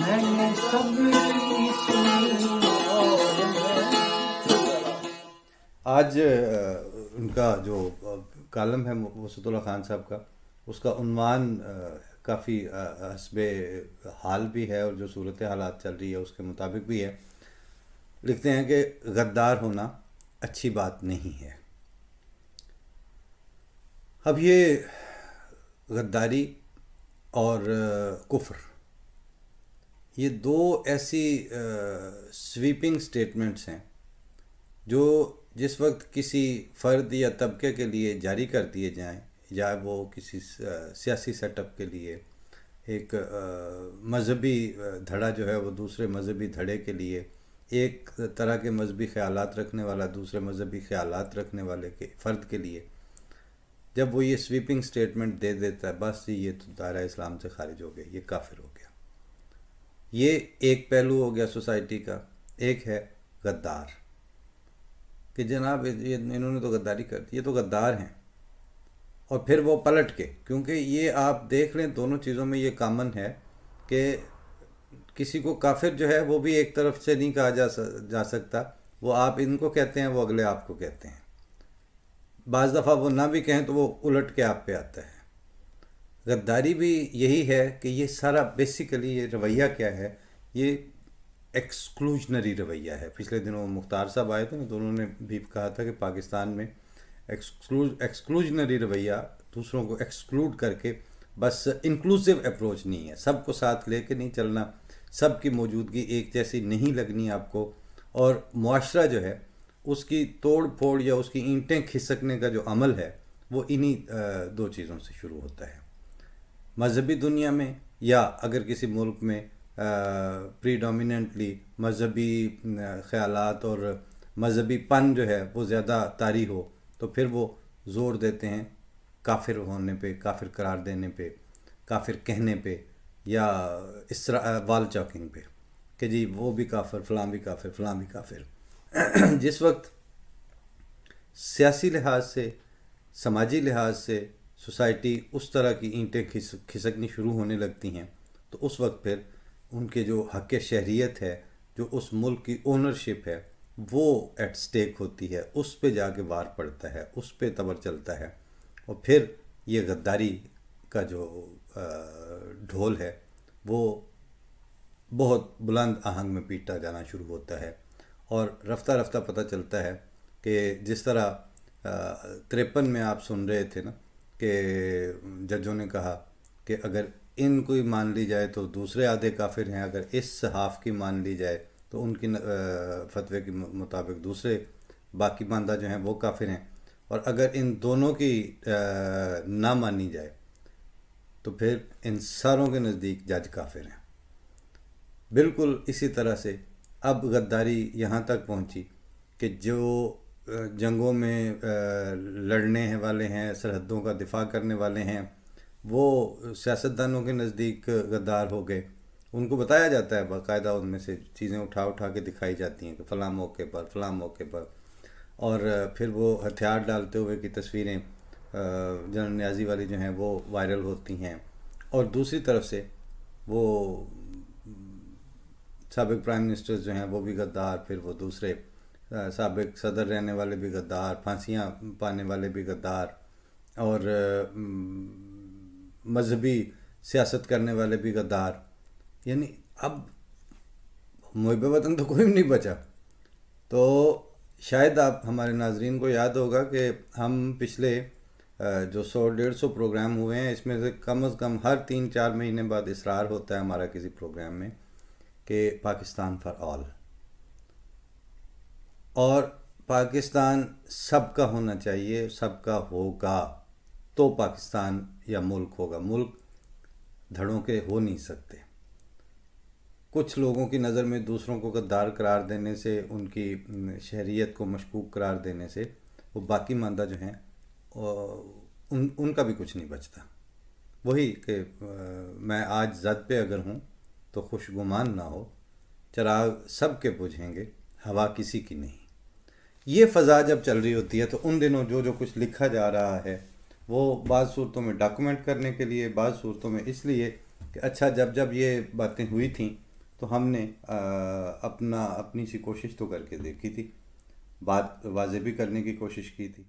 मैंने सबकी सुनी और आज उनका जो कालम है वसतुल्लाह खान साहब का, उसका उन्वान काफ़ी हस्बे हाल भी है और जो सूरत हालात चल रही है उसके मुताबिक भी है। लिखते हैं कि गद्दार होना अच्छी बात नहीं है। अब ये गद्दारी और कुफ्र, ये दो ऐसी स्वीपिंग स्टेटमेंट्स हैं जो जिस वक्त किसी फ़र्द या तबके के लिए जारी कर दिए जाएं, या वो किसी सियासी सेटअप के लिए, एक मज़हबी धड़ा जो है वो दूसरे मज़हबी धड़े के लिए, एक तरह के मज़हबी ख़यालात रखने वाला दूसरे मज़हबी ख़यालात रखने वाले के फ़र्द के लिए जब वो ये स्वीपिंग स्टेटमेंट दे देता है, बस ये तो दायरा इस्लाम से खारिज हो गया, ये काफिर हो गया। ये एक पहलू हो गया सोसाइटी का। एक है गद्दार कि जनाब ये इन्होंने तो गद्दारी कर दी, ये तो गद्दार हैं। और फिर वो पलट के, क्योंकि ये आप देख लें दोनों चीज़ों में ये कॉमन है कि किसी को काफिर जो है वो भी एक तरफ से नहीं कहा जा सकता। वो आप इनको कहते हैं, वो अगले आपको कहते हैं। बाज़ दफ़ा वो ना भी कहें तो वो उलट के आप पे आता है। गद्दारी भी यही है कि ये सारा बेसिकली ये रवैया क्या है, ये एक्सक्लूजनरी रवैया है। पिछले दिनों मुख्तार साहब आए थे ना, तो उन्होंने भी कहा था कि पाकिस्तान में एक्सक्लूजनरी रवैया, दूसरों को एक्सक्लूड करके, बस इंक्लूसिव अप्रोच नहीं है। सबको साथ लेके नहीं चलना, सबकी मौजूदगी एक जैसी नहीं लगनी आपको। और मुआशरा जो है उसकी तोड़ फोड़ या उसकी ईंटें खिसकने का जो अमल है वो इन्हीं दो चीज़ों से शुरू होता है। मज़हबी दुनिया में, या अगर किसी मुल्क में प्रीडोमिनेंटली मज़हबी ख़यालात और मज़हबी पन जो है वो ज़्यादा तारी हो, तो फिर वो ज़ोर देते हैं काफिर होने पे, काफिर करार देने पे, काफिर कहने पे, या इस तरह वाल चौकिंग पे कि जी वो भी काफिर, फ़लाँ भी काफिर, फ़लाँ भी काफिर। जिस वक्त सियासी लिहाज से, समाजी लिहाज से सोसाइटी उस तरह की ईंटें खिसकनी शुरू होने लगती हैं, तो उस वक्त फिर उनके जो हक़ शहरियत है, जो उस मुल्क की ओनरशिप है, वो एट स्टेक होती है। उस पे जाके वार पड़ता है, उस पे तबर चलता है, और फिर ये गद्दारी का जो ढोल है वो बहुत बुलंद आहंग में पीटा जाना शुरू होता है। और रफ्ता रफ्ता पता चलता है कि जिस तरह 53 में आप सुन रहे थे ना कि जजों ने कहा कि अगर इनको ही मान ली जाए तो दूसरे आधे काफिर हैं, अगर इस हाफ की मान ली जाए तो उनकी फतवे के मुताबिक दूसरे बाकी बांदा जो हैं वो काफिर हैं, और अगर इन दोनों की ना मानी जाए तो फिर इन सारों के नज़दीक जज काफिर हैं। बिल्कुल इसी तरह से अब गद्दारी यहाँ तक पहुँची कि जो जंगों में लड़ने वाले हैं, सरहदों का दिफा करने वाले हैं, वो सियासतदानों के नज़दीक गद्दार हो गए। उनको बताया जाता है बाकायदा, उनमें से चीज़ें उठा उठा के दिखाई जाती हैं कि फ़लाँ मौके पर, फ़लाँ मौके पर, और फिर वो हथियार डालते हुए की तस्वीरें जनरल न्याजी वाली जो हैं वो वायरल होती हैं। और दूसरी तरफ से वो साबिक प्राइम मिनिस्टर्स जो हैं वो भी गद्दार, फिर वो दूसरे साबिक सदर रहने वाले भी गद्दार, फांसियाँ पाने वाले भी गद्दार, और मजहबी सियासत करने वाले भी गद्दार। यानी अब मुहिब वतन तो कोई भी नहीं बचा। तो शायद आप हमारे नाजरीन को याद होगा कि हम पिछले जो 100-150 प्रोग्राम हुए हैं, इसमें से कम हर 3-4 महीने बाद इसरार होता है हमारा किसी प्रोग्राम में कि पाकिस्तान फॉर ऑल, और पाकिस्तान सबका होना चाहिए, सबका होगा तो पाकिस्तान या मुल्क होगा। मुल्क धड़ों के हो नहीं सकते। कुछ लोगों की नज़र में दूसरों को गद्दार करार देने से, उनकी शहरियत को मशकूक करार देने से, वो बाकी मानदा जो हैं उनका भी कुछ नहीं बचता। वही कि मैं आज ज़द पे अगर हूँ तो खुशगुमान ना हो, चराग सब के बुझेंगे, हवा किसी की नहीं। ये फ़ज़ा जब चल रही होती है तो उन दिनों जो जो कुछ लिखा जा रहा है वो बाज़ सूरतों में डॉक्यूमेंट करने के लिए, बाज़ सूरतों में इसलिए कि अच्छा जब जब ये बातें हुई थी तो हमने अपनी सी कोशिश तो करके देखी थी, बात वाज़ेह भी करने की कोशिश की थी।